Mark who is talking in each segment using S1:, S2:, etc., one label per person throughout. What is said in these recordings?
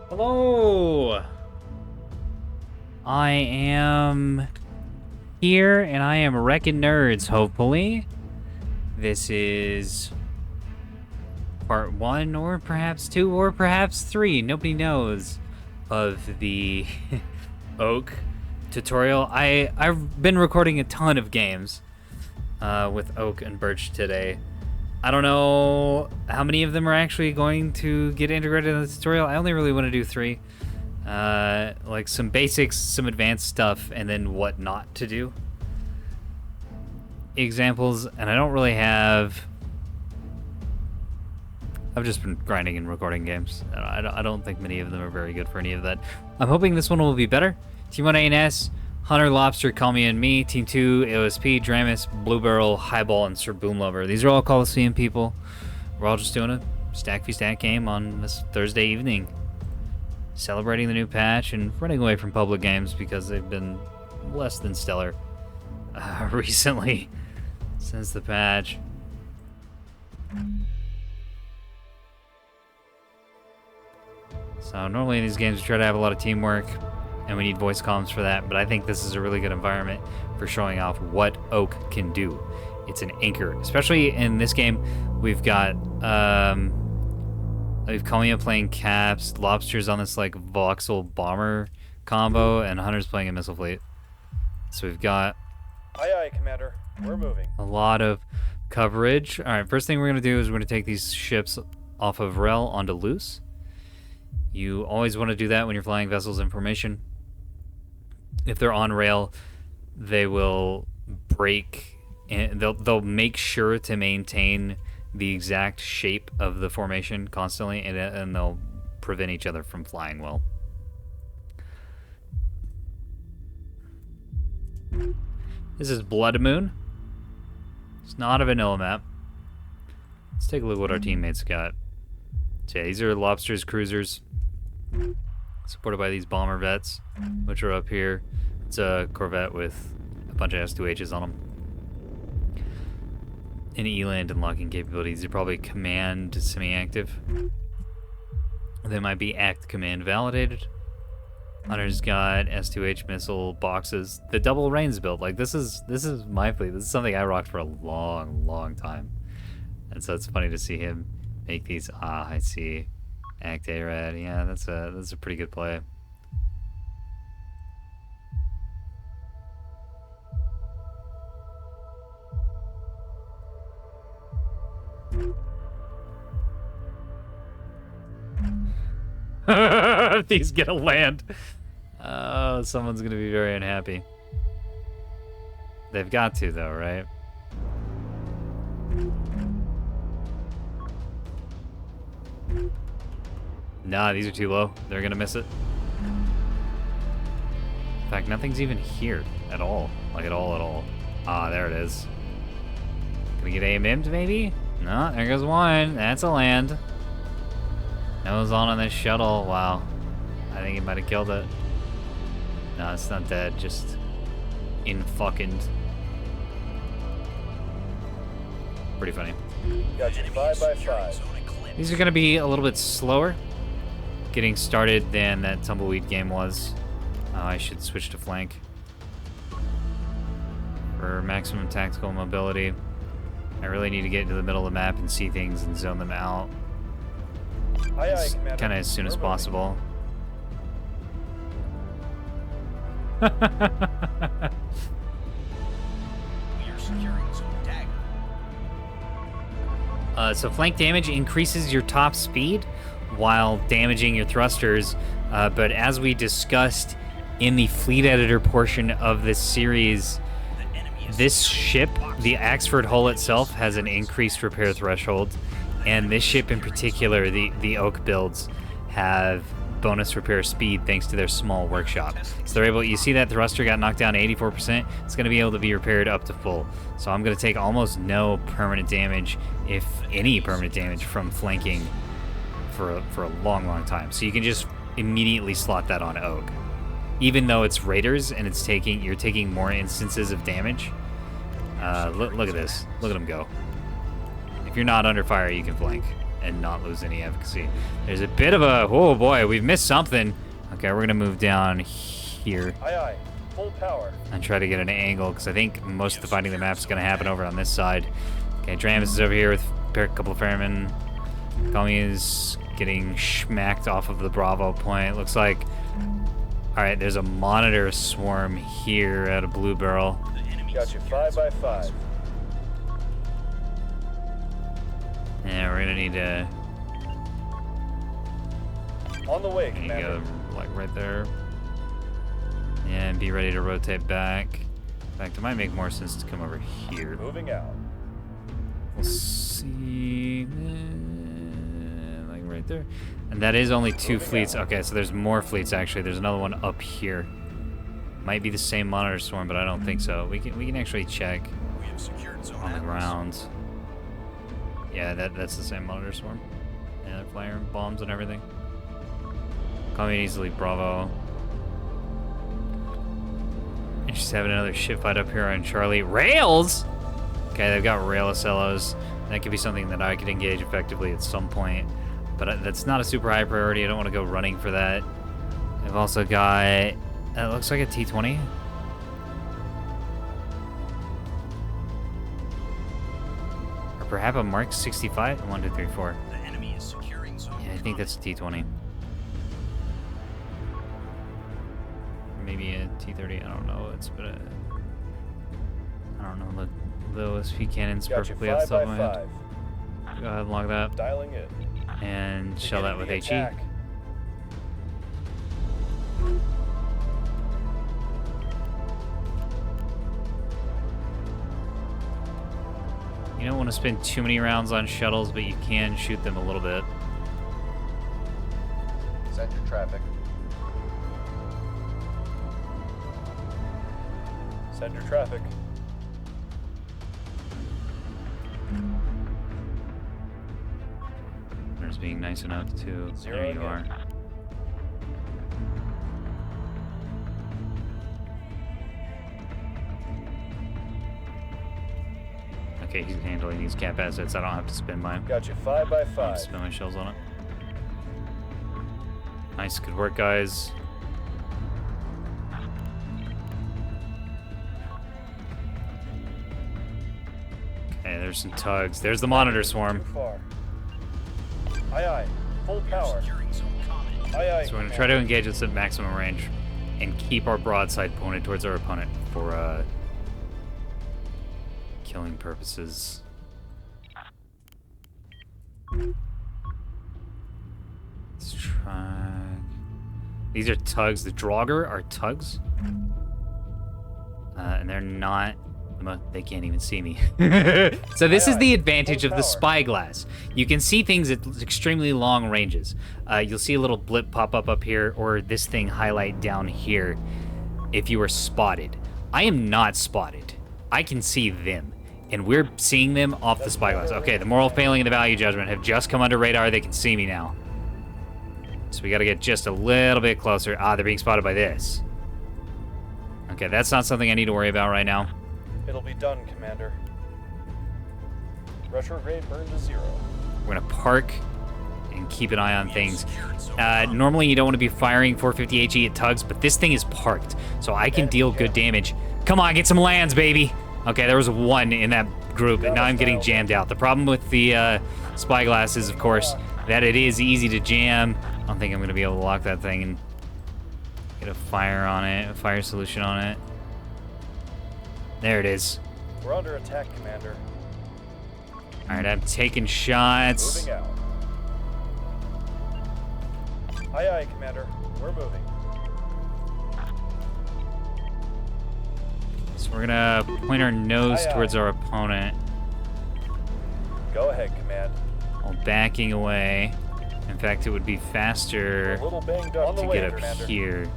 S1: Hello! I am here and I am wrecking nerds, hopefully. This is part 1 or perhaps 2 or perhaps 3, nobody knows, of the Oak tutorial. I've been recording a ton of games with Oak and Birch today. I don't know how many of them are actually going to get integrated in the tutorial. I only really want to do 3. Like some basics, some advanced stuff, and then what not to do. Examples, and I don't really have... I've just been grinding and recording games. I don't think many of them are very good for any of that. I'm hoping this one will be better. Team 1 ANS, Hunter, Lobster, Call Me and Me. Team 2, AOSP, Dramus, Blue Barrel, Highball, and Sir Boom Lover. These are all Coliseum people. We're all just doing a stack v stack game on this Thursday evening. Celebrating the new patch and running away from public games because they've been less than stellar recently since the patch. So normally in these games we try to have a lot of teamwork and we need voice comms for that, but I think this is a really good environment for showing off what Oak can do. It's an anchor, especially in this game. We've got we've Kamiya playing Caps, Lobster's on this like voxel bomber combo, and Hunter's playing a missile fleet. So we've got
S2: Aye, Commander. We're moving.
S1: a lot of coverage. All right, first thing we're gonna do is we're gonna take these ships off of rail onto loose. You always want to do that when you're flying vessels in formation. If they're on rail, they will break, and they'll make sure to maintain the exact shape of the formation constantly, and they'll prevent each other from flying well. This is Blood Moon. It's not a vanilla map. Let's take a look at what our teammates got. So yeah, these are Lobster's cruisers, supported by these bomber vets, which are up here. It's a Corvette with a bunch of S2Hs on them. And ELAND and locking capabilities. They're probably command semi-active. They might be act command validated. Hunter's got S2H missile boxes. The double Reigns build. Like this is my fleet. This is something I rocked for a long time. And so it's funny to see him make these. I see. Act A-Rad. Yeah, that's a pretty good play. These get a land. Oh, someone's gonna be very unhappy. They've got to though, right? Nah, these are too low. They're gonna miss it. In fact, nothing's even here at all. Like at all. Ah, there it is. Gonna get AMM'd maybe? No, there goes one. That's a land. Nose on this shuttle. Wow. I think he might have killed it. No, it's not dead. Just in-fucking. Pretty funny.
S2: Got you 5 by 5.
S1: These are going to be a little bit slower getting started than that Tumbleweed game was. I should switch to flank for maximum tactical mobility. I really need to get into the middle of the map and see things and zone them out.
S2: Aye, Commander.
S1: Kind of as soon as
S2: We're
S1: possible. So flank damage increases your top speed while damaging your thrusters, but as we discussed in the fleet editor portion of this series, this ship, the Axford hull itself, has an increased repair threshold, and this ship in particular, the Oak builds, have bonus repair speed thanks to their small workshop. So they're able, you see that thruster got knocked down to 84%, it's going to be able to be repaired up to full. So I'm going to take almost no permanent damage, if any permanent damage, from flanking for a long time. So you can just immediately slot that on Oak. Even though it's Raiders and you're taking more instances of damage. Look at this. Look at him go. If you're not under fire, you can flank. and not lose any efficacy. There's a bit of a, oh boy, we've missed something. Okay, we're gonna move down here
S2: Aye, aye. Full power.
S1: and try to get an angle, because I think most of the fighting of the map is gonna happen over on this side. Okay, Dramus is over here with a couple of Fairmen. Kami is getting schmacked off of the Bravo point. Looks like, all right, there's a monitor swarm here at a blue barrel.
S2: Got you 5 by 5.
S1: Yeah, we're gonna need to,
S2: On the way,
S1: you
S2: Commander.
S1: go like right there. Yeah, and be ready to rotate back. In fact, it might make more sense to come over here.
S2: Moving out.
S1: We'll see, like right there. And that is only 2 fleets. Okay, so there's more fleets actually. There's another one up here. Might be the same monitor swarm, but I don't think so. We can actually check on the ground. Yeah, that's the same monitor swarm. Yeah, they're firing bombs and everything. Coming easily, Bravo. And she's having another shit fight up here on Charlie. Rails! Okay, they've got rail SLOs. That could be something that I could engage effectively at some point. But that's not a super high priority. I don't want to go running for that. They've also got, it looks like a T-20. Or perhaps a Mark 65? 1, 2, 3, 4.
S3: The enemy is securing zone.
S1: Yeah, I think that's a T-20. Maybe a T-30, I don't know. It's been a, I don't know the OSP cannons
S2: Got you
S1: perfectly off
S2: 5
S1: the top
S2: by
S1: of my head.
S2: 5.
S1: Go ahead and log that.
S2: Dialing it.
S1: And shell that with
S2: Beginning
S1: HE.
S2: the attack.
S1: You don't want to spend too many rounds on shuttles, but you can shoot them a little bit.
S2: Send your traffic. Send your traffic.
S1: There's being nice enough to.
S2: Zero
S1: There you
S2: again.
S1: are. Okay, he's handling these cap assets. I don't have to spend mine.
S2: Got you 5 by
S1: I don't have
S2: 5.
S1: to spend my shells on it. Nice, good work, guys. Okay, there's some tugs. There's the monitor swarm.
S2: Too far. Aye, aye. Full power.
S3: Securing zone common.
S2: Aye, aye.
S1: So we're gonna try to engage us at maximum range and keep our broadside pointed towards our opponent for killing purposes. Let's try. These are tugs. The Draugr are tugs. And they're not. They can't even see me. So this is the advantage of the spyglass. You can see things at extremely long ranges. You'll see a little blip pop up here, or this thing highlight down here if you are spotted. I am not spotted. I can see them, and we're seeing them off the spyglass. Okay, the moral failing and the value judgment have just come under radar. They can see me now. So we got to get just a little bit closer. Ah, they're being spotted by this. Okay, that's not something I need to worry about right now.
S2: It'll be done, Commander. Retrograde burn to 0.
S1: We're gonna park and keep an eye on things. Normally you don't want to be firing 450 HE at tugs, but this thing is parked, so I can deal good damage. Come on, get some lands, baby. Okay, there was 1 in that group, and now I'm getting jammed out. The problem with the spyglass is, of course, that it is easy to jam. I don't think I'm gonna be able to lock that thing and get a fire on it, a fire solution on it. There it is.
S2: We're under attack, Commander.
S1: All right, I'm taking shots.
S2: Moving out. Aye, aye, Commander. We're moving.
S1: So we're gonna point our nose
S2: Aye, aye.
S1: towards our opponent
S2: Go ahead, Command.
S1: while backing away. In fact, it would be
S2: A
S1: faster
S2: little banged up
S1: to
S2: to
S1: get up
S2: Commander.
S1: here.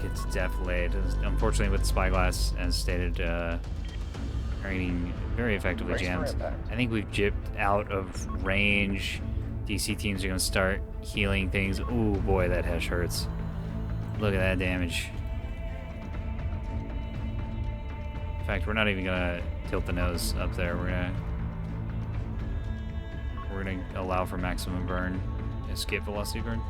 S1: Get to def laid. Unfortunately, with the spyglass, as stated, are getting very effectively
S2: Brace for
S1: jammed.
S2: impact.
S1: I think we've jipped out of range. DC teams are gonna start healing things. Ooh, boy, that hesh hurts. Look at that damage. In fact, we're not even gonna tilt the nose up there. We're gonna we're gonna allow for maximum burn, escape velocity burn.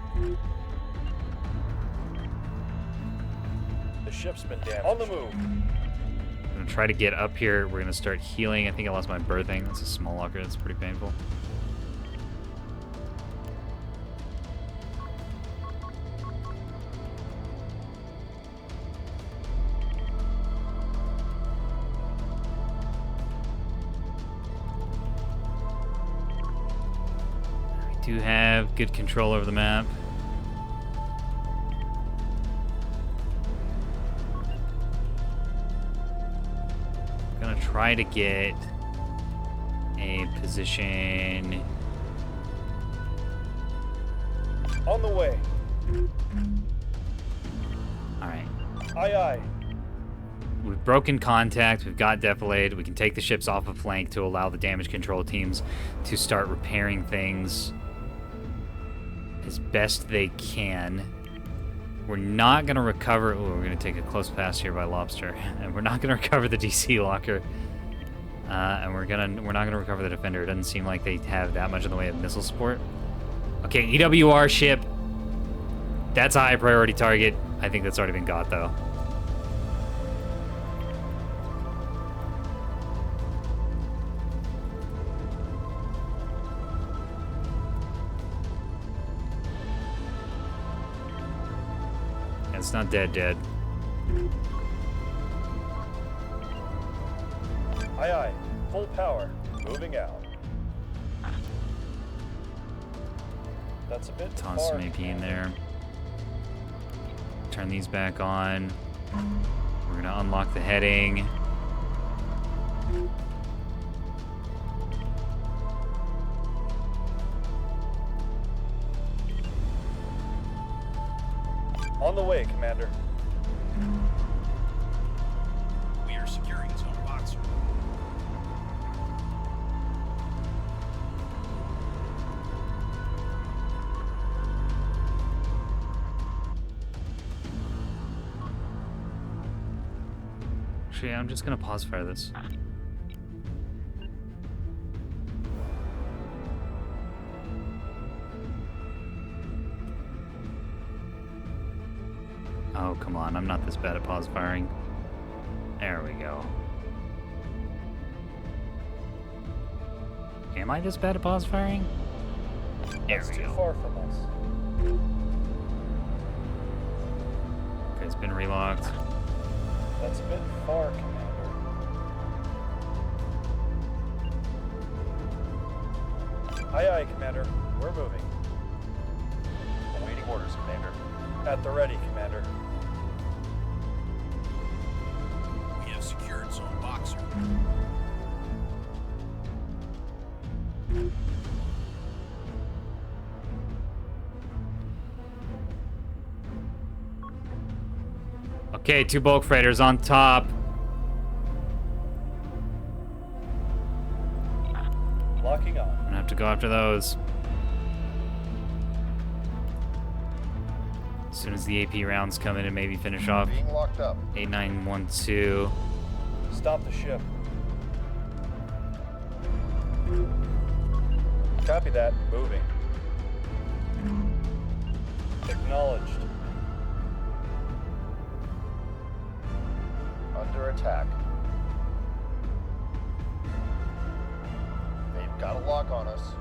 S2: The ship's been damaged. On the move.
S1: I'm gonna try to get up here. We're gonna start healing. I think I lost my birthing. That's a small locker. That's pretty painful. We do have good control over the map. Gonna try to get a position.
S2: On the way.
S1: All right.
S2: Aye, aye.
S1: We've broken contact. We've got defilade. We can take the ships off of flank to allow the damage control teams to start repairing things as best they can. We're not gonna recover. Oh, we're gonna take a close pass here by Lobster, and we're not gonna recover the DC locker. And we're not gonna recover the defender. It doesn't seem like they have that much in the way of missile support. Okay, EWR ship. That's a high priority target. I think that's already been got though. It's not dead.
S2: Aye, aye. Full power. Moving out. That's a bit
S1: Toss
S2: far.
S1: some AP in there. Turn these back on. We're gonna unlock the heading.
S2: On the way, Commander.
S3: We are securing zone boxer.
S1: Actually, I'm just gonna pause fire this. Oh, come on. I'm not this bad at pause firing. There we go. Am I this bad at pause firing? There
S2: That's
S1: we
S2: too
S1: go.
S2: far from us.
S1: Okay, it's been relocked.
S2: That's a bit far, Commander. Aye, aye, Commander. We're moving. Awaiting orders, Commander. At the ready, Commander.
S3: We have secured zone boxer.
S1: Okay, 2 bulk freighters on top.
S2: Locking on.
S1: I'm gonna have to go after those. As soon as the AP rounds come in and maybe finish off.
S2: Being locked up.
S1: 8912.
S2: Stop the ship. Copy that. Moving. Acknowledged. Under attack. They've got a lock on us.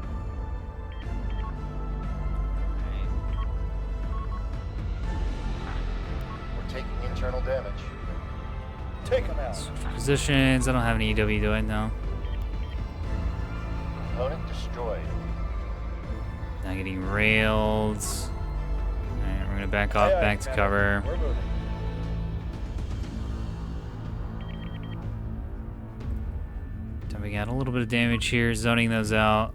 S2: We're taking internal damage. Take them out.
S1: Positions. I don't have any EW, do I? No.
S2: Component destroyed.
S1: Not getting railed. Alright, we're gonna back off,
S2: Aye, aye,
S1: back to
S2: Commander.
S1: cover.
S2: We're moving.
S1: Dumping out a little bit of damage here, zoning those out.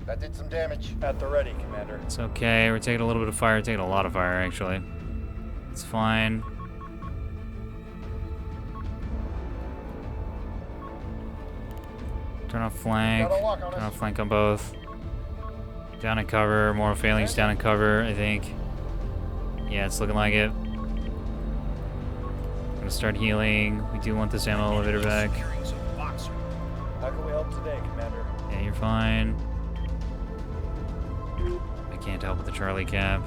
S2: That did some damage. At the ready, Commander.
S1: It's okay. We're taking a little bit of fire. Taking a lot of fire, actually. It's fine. Turn off flank.
S2: Got a lock on
S1: Turn
S2: us.
S1: off flank on both. Down in cover. More failings down in cover, I think. Yeah, it's looking like it. Gonna start healing. We do want this ammo elevator back.
S3: Securing zone boxer.
S2: How can we help today, Commander?
S1: Yeah, you're fine. can't help with the Charlie cap.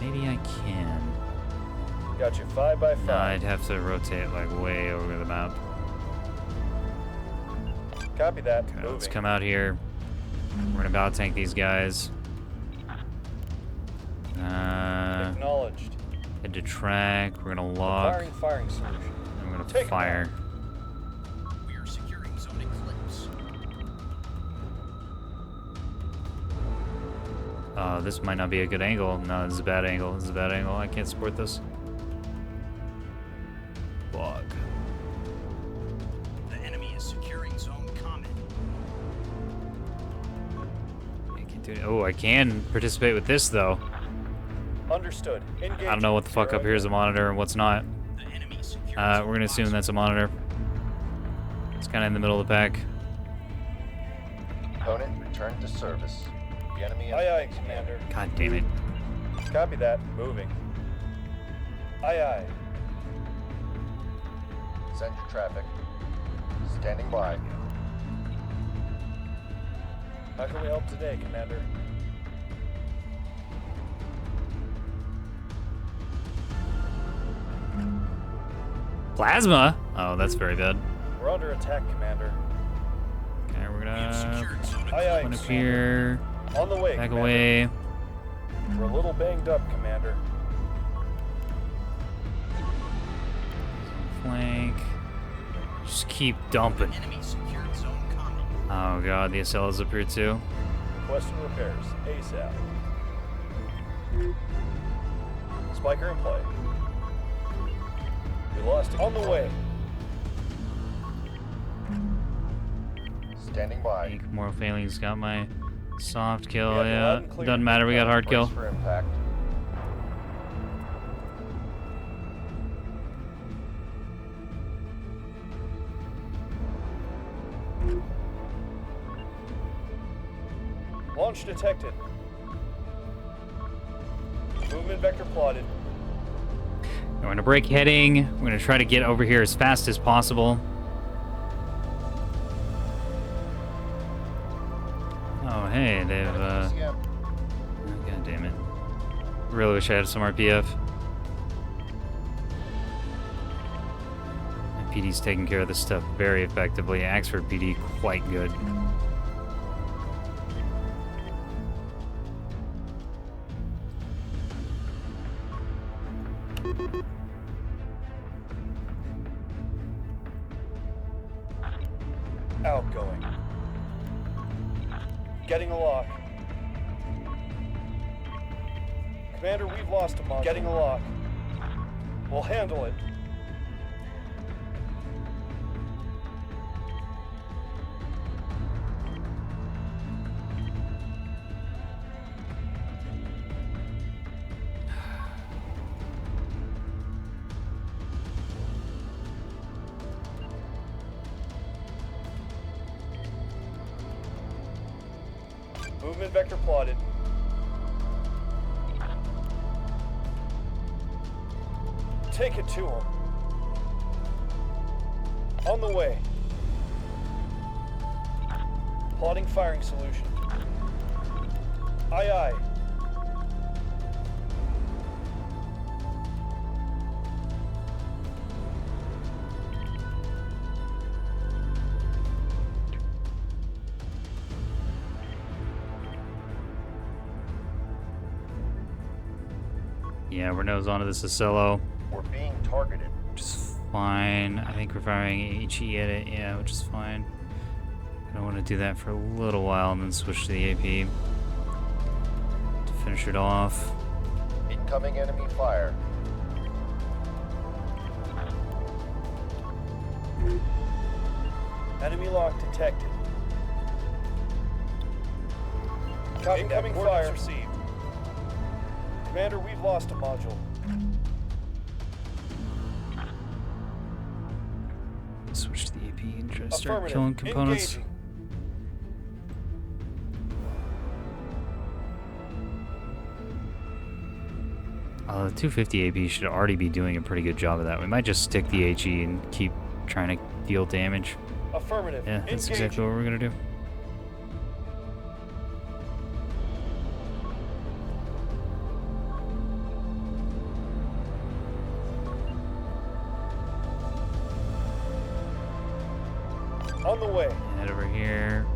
S1: Maybe I can.
S2: Got you 5 by 5.
S1: No, I'd have to rotate like way over the map.
S2: Copy that.
S1: Okay,
S2: Moving.
S1: let's come out here. We're gonna battle tank these guys.
S2: Acknowledged.
S1: Head to track. We're gonna lock.
S2: Firing solution.
S1: And we're gonna
S2: Take
S1: fire.
S3: We are securing zone eclipse.
S1: This might not be a good angle. No, this is a bad angle. This is a bad angle. I can't support this. Block.
S3: The enemy is securing zone common.
S1: I can't do it. Oh, I can participate with this though.
S2: Understood. Engage.
S1: I don't know what the fuck up here is a monitor and what's not.
S3: The enemy securing
S1: We're gonna assume that's a monitor. It's kind of in the middle of the pack.
S4: Opponent returned to service. The enemy
S2: Aye, Commander.
S1: God damn it.
S2: Copy that. Moving. Aye.
S4: Send your traffic. Standing by.
S2: How can we help today, Commander?
S1: Plasma? Oh, that's very bad.
S2: We're under attack, Commander.
S1: Okay, we're
S3: We have
S1: gonna
S3: secured zone
S2: Aye,
S3: eclipse.
S1: one up here.
S2: On the way,
S1: Back
S2: Commander.
S1: away.
S2: We're a little banged up, Commander.
S1: Flank. Just keep dumping.
S3: Enemy secured zone common.
S1: Oh god, the SL is up here too.
S2: Requesting repairs. ASAP. Spiker in play. We lost it. On the way.
S4: Standing by.
S1: Think Moral Failings got my soft kill.
S2: We have the
S1: Yeah,
S2: loud and clear.
S1: doesn't matter. We got hard kill.
S4: Brace for impact.
S2: Launch detected. Movement vector plotted.
S1: We're gonna break heading. We're gonna try to get over here as fast as possible. Oh hey, they've
S4: ECM.
S1: God damn it. Really wish I had some RPF. My PD's taking care of this stuff very effectively. Axford PD quite good.
S2: Outgoing. Getting a lock. Commander, we've lost a module. Getting a lock. We'll handle it. Movement vector plotted. Take it to him. On the way. Plotting firing solution. Aye.
S4: Yeah, we're nose onto this Acello.
S2: We're being targeted.
S4: Which is fine. I think we're firing HE at it, yeah, which is fine. I don't want to do that for a little while and then switch to the AP to finish it off.
S2: Incoming enemy fire. Enemy lock detected. Incoming fire received. Commander, we've lost a module.
S4: Switch to the AP and try to start
S2: Affirmative.
S4: killing components.
S2: Engaging.
S4: The 250 AP should already be doing a pretty good job of that. We might just stick the HE and keep trying to deal damage.
S2: Affirmative.
S4: Yeah, that's
S2: Engaging.
S4: exactly what we're gonna do.
S2: On the way.
S4: Head over here.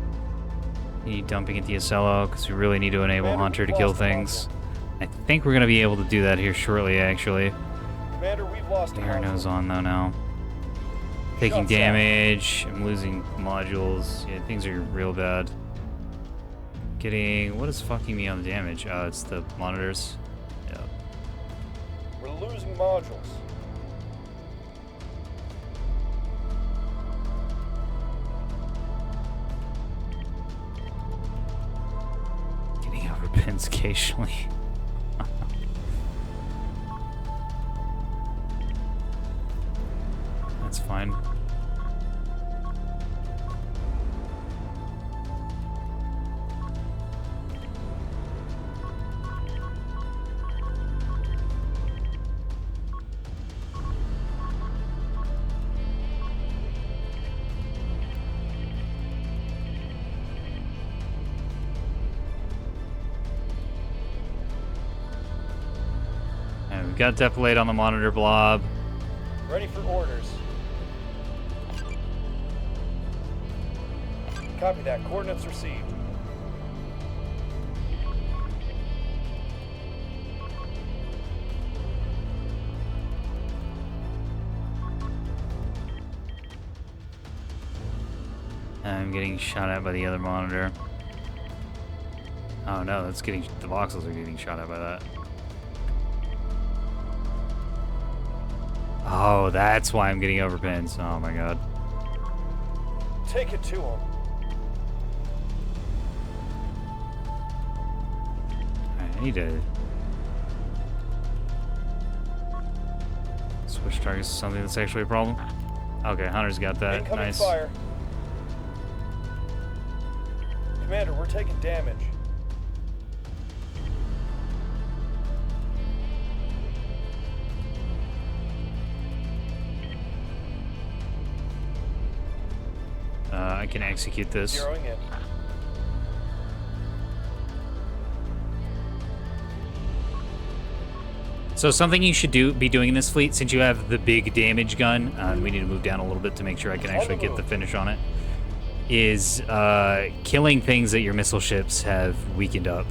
S4: Need dumping at the SLO because we really need to enable
S2: Commander,
S4: Hunter to
S2: we've
S4: kill
S2: lost the
S4: things. I think we're going to be able to do that here shortly, actually.
S2: Commander, we've lost a
S4: Arrows
S2: module.
S4: on though now. Taking
S2: Shots down.
S4: damage. I'm losing modules. Yeah, things are real bad. Getting... What is fucking me on the damage? Oh, it's the monitors. Yeah.
S2: We're losing modules.
S4: Getting overpins occasionally. That's fine. And we've got Depilate on the monitor blob.
S2: Ready for orders. Copy that. Coordinates received.
S4: I'm getting shot at by the other monitor. Oh no, that's getting... The voxels are getting shot at by that. Oh, that's why I'm getting overpins. Oh my god.
S2: Take it to him.
S4: I need to... switch targets to something that's actually a problem. Okay, Hunter's got that.
S2: Incoming
S4: Nice.
S2: fire. Commander, we're taking damage.
S4: I can execute this.
S2: Zeroing in.
S4: So something you should be doing in this fleet, since you have the big damage gun, and we need to move down a little bit to make sure I can actually get the finish on it, is killing things that your missile ships have weakened up.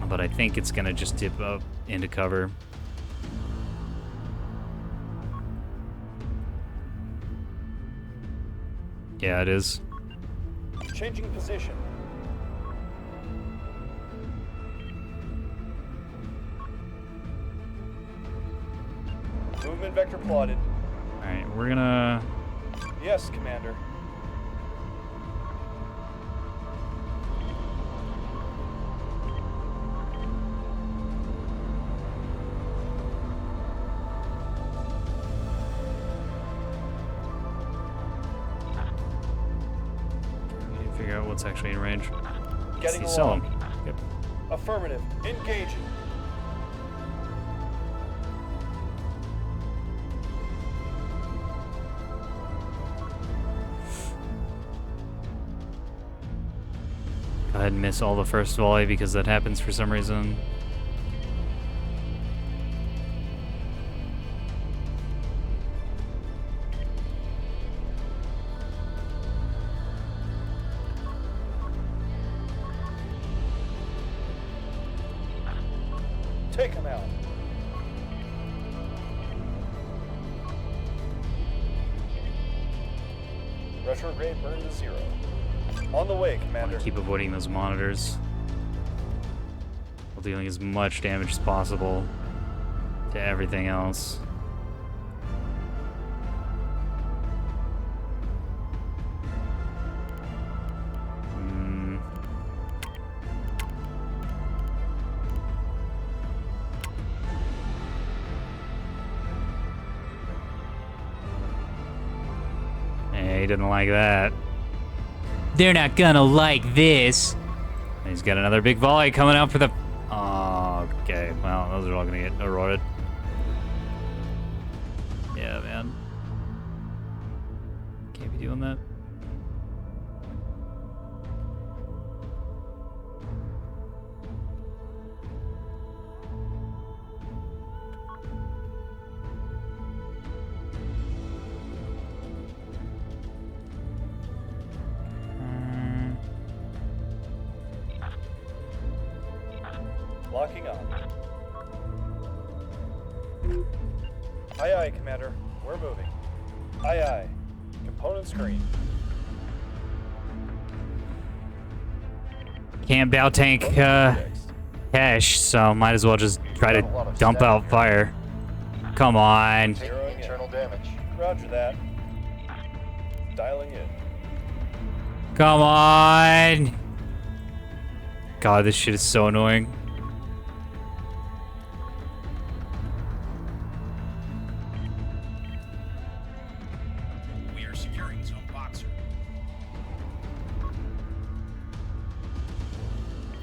S4: But I think it's going to just dip up into cover. Yeah, it is.
S2: Changing position. Movement vector plotted.
S4: Alright, we're gonna...
S2: Yes, Commander.
S4: we need to figure out what's actually in range.
S2: Getting
S4: See, sell 'em.
S2: along.
S4: Yep.
S2: Affirmative. Engaging.
S4: Go ahead and miss all the first volley because that happens for some reason.
S2: Take him out. Retrograde burn to 0. On the way, Commander.
S4: Keep avoiding those monitors while dealing as much damage as possible to everything else. Hey, he didn't like that. They're not gonna like this. And he's got another big volley coming out for the... Oh, okay. Well, those are all gonna get eroded. Yeah, man. Can't be doing that.
S2: Locking on. Aye, aye, Commander. We're moving. Aye, aye. Component screen.
S4: Can't bow tank cash, so might as well just try to dump out fire. Come on.
S2: Zeroing internal damage. Roger that. Dialing in.
S4: Come on. God, this shit is so annoying.
S3: We are securing zone boxer.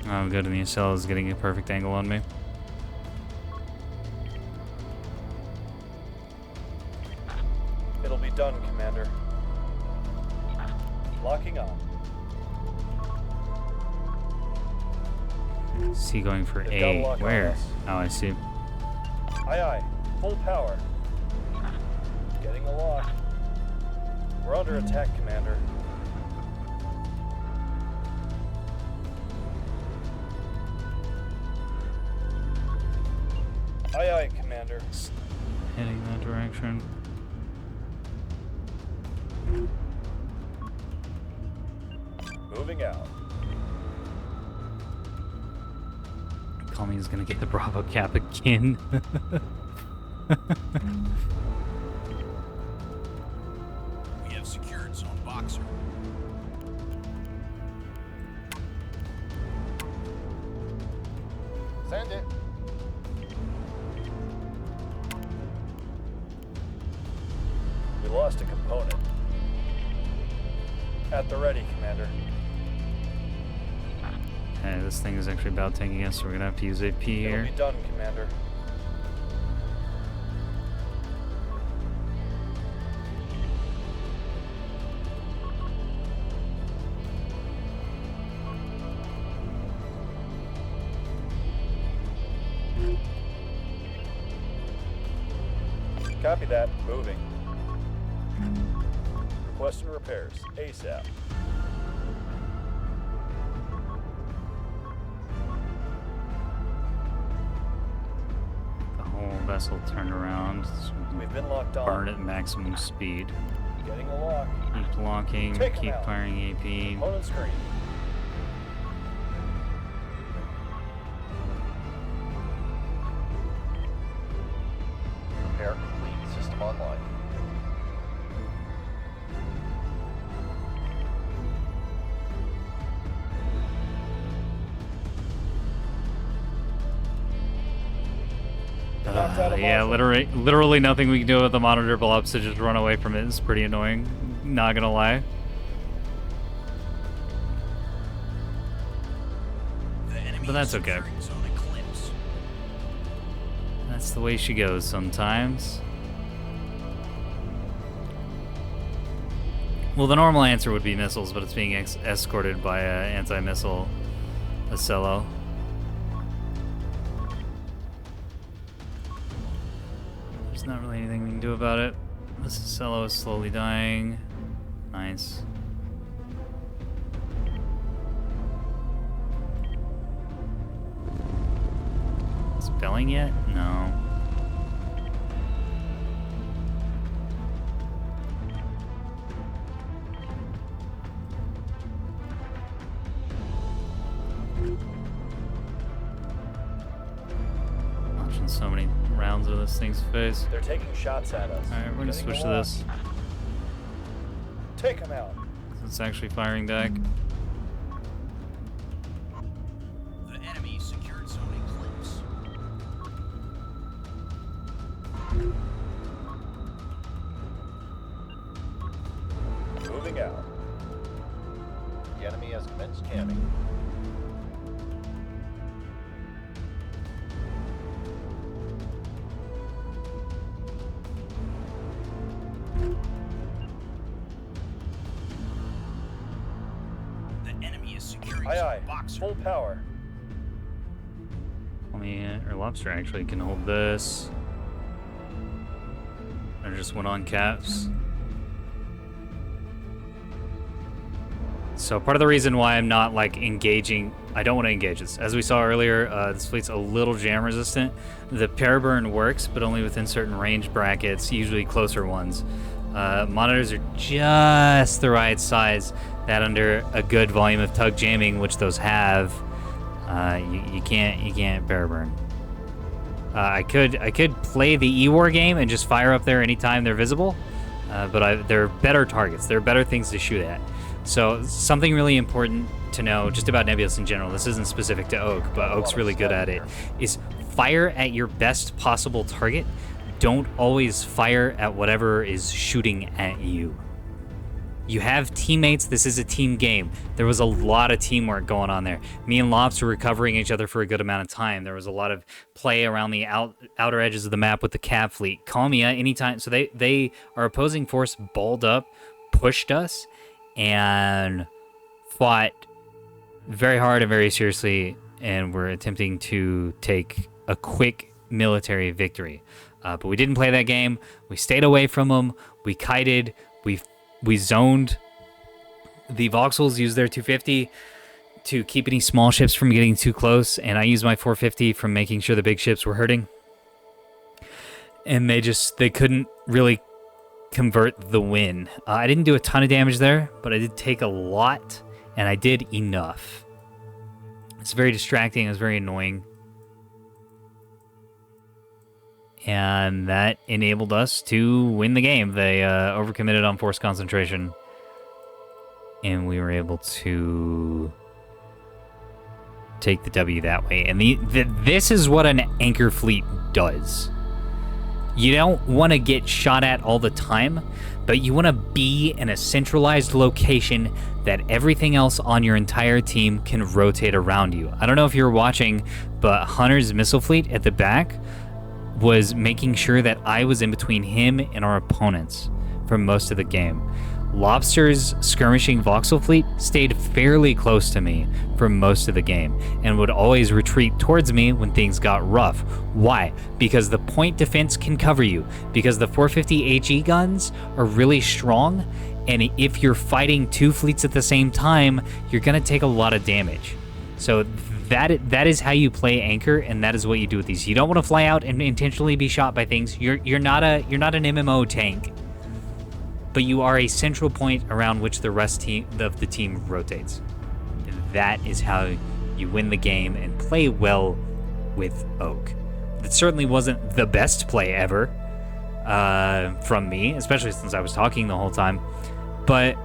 S4: Oh, good, and the SL is getting a perfect angle on me.
S2: It'll be done, Commander. Locking on.
S4: Is he going for
S2: They've got a
S4: A?
S2: lock on
S4: Where?
S2: us.
S4: Oh, I see.
S2: Aye, aye. Full power. Getting a lock. We're under attack, Commander. Aye, aye, Commander.
S4: Heading that direction.
S2: Moving out.
S4: Call me is gonna get the Bravo cap again.
S3: We have secured zone boxer.
S2: Send it. We lost a component. At the ready, Commander.
S4: Hey, this thing is actually about tanking us, so we're gonna have to use AP
S2: It'll
S4: here.
S2: be done, Commander. Copy that. Moving. Requesting repairs. ASAP.
S4: The whole vessel turned around. So we
S2: We've
S4: can
S2: been locked on.
S4: burn at maximum speed.
S2: Getting a lock.
S4: Keep locking,
S2: Take 'em
S4: keep
S2: out.
S4: firing AP.
S2: Component screen. Repair complete. System online. Knocked out a
S4: Yeah,
S2: module.
S4: literally nothing we can do with the monitor blow-up, so just run away from it. It's pretty annoying. Not gonna lie.
S3: The enemy
S4: But that's
S3: is
S4: okay.
S3: securing zone eclipse.
S4: That's the way she goes sometimes. Well, the normal answer would be missiles, but it's being escorted by an anti-missile Acello. There's not really anything we can do about it. This Acello is slowly dying. Nice. Spelling yet? No. Launching so many rounds of this thing's face.
S2: They're taking shots at us.
S4: Alright, we're gonna
S2: Getting
S4: switch
S2: a
S4: to
S2: lock.
S4: this.
S2: Take them out.
S4: It's actually firing back.
S3: The enemy secured zone eclipse.
S2: Moving out. The enemy has commenced jamming.
S3: The enemy is securing
S2: Aye,
S3: zone
S2: aye.
S3: boxer.
S2: Full power.
S4: Or Lobster actually can hold this. I just went on caps. So part of the reason why I'm not like engaging, I don't want to engage this. As we saw earlier, this fleet's a little jam resistant. The pair burn works, but only within certain range brackets, usually closer ones. Monitors are just the right size that under a good volume of tug jamming, which those have, you can't pair burn. I could play the E-War game and just fire up there anytime they're visible, but they're better targets. They're better things to shoot at. So something really important to know just about Nebulous in general, this isn't specific to Oak, but Oak's really good at it, is fire at your best possible target. Don't always fire at whatever is shooting at you. You have teammates. This is a team game. There was a lot of teamwork going on there. Me and Lops were covering each other for a good amount of time. There was a lot of play around the outer edges of the map with the Cab fleet. Kamiya, anytime. So our opposing force balled up, pushed us, and fought very hard and very seriously, and were attempting to take a quick military victory. But we didn't play that game. We stayed away from them. We kited. We zoned. The Voxels used their 250 to keep any small ships from getting too close, and I used my 450 from making sure the big ships were hurting. And they couldn't really convert the win. I didn't do a ton of damage there, but I did take a lot, and I did enough. It's very distracting. It was very annoying. And that enabled us to win the game. They overcommitted on force concentration, and we were able to take the W that way. And this is what an anchor fleet does. You don't want to get shot at all the time, but you want to be in a centralized location that everything else on your entire team can rotate around you. I don't know if you were watching, but Hunter's missile fleet at the back was making sure that I was in between him and our opponents for most of the game. Lobster's skirmishing voxel fleet stayed fairly close to me for most of the game and would always retreat towards me when things got rough. Why? Because the point defense can cover you, because the 450 HE guns are really strong, and if you're fighting two fleets at the same time, you're going to take a lot of damage. So that is how you play anchor, and that is what you do with these. You don't want to fly out and intentionally be shot by things. You're not an MMO tank, but you are a central point around which the rest of the team rotates. And that is how you win the game and play well with Oak. It certainly wasn't the best play ever from me, especially since I was talking the whole time, but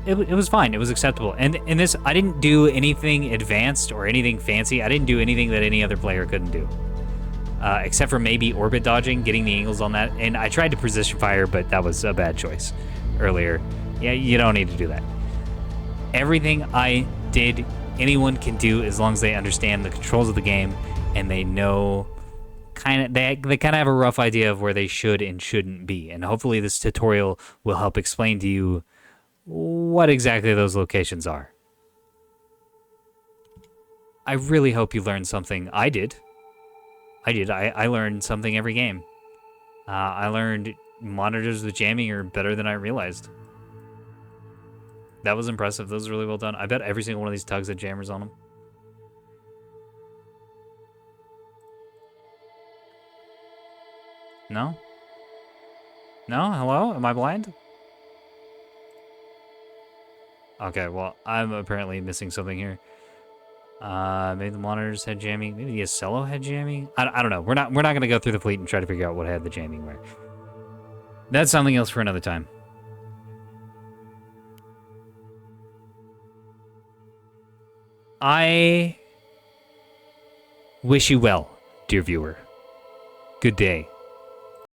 S4: it was fine. It was acceptable. And in this, I didn't do anything advanced or anything fancy. I didn't do anything that any other player couldn't do. Except for maybe orbit dodging, getting the angles on that. And I tried to position fire, but that was a bad choice earlier. Yeah, you don't need to do that. Everything I did, anyone can do as long as they understand the controls of the game and they know they kind of have a rough idea of where they should and shouldn't be. And hopefully this tutorial will help explain to you what exactly those locations are. I really hope you learned something. I did. I learned something every game. I learned monitors with jamming are better than I realized. That was impressive. That was really well done. I bet every single one of these tugs had jammers on them. No? No? Hello? Am I blind? Okay, well, I'm apparently missing something here. Maybe the monitors had jamming. Maybe the Acello had jamming. I don't know. We're not gonna go through the fleet and try to figure out what had the jamming where. That's something else for another time. I wish you well, dear viewer. Good day.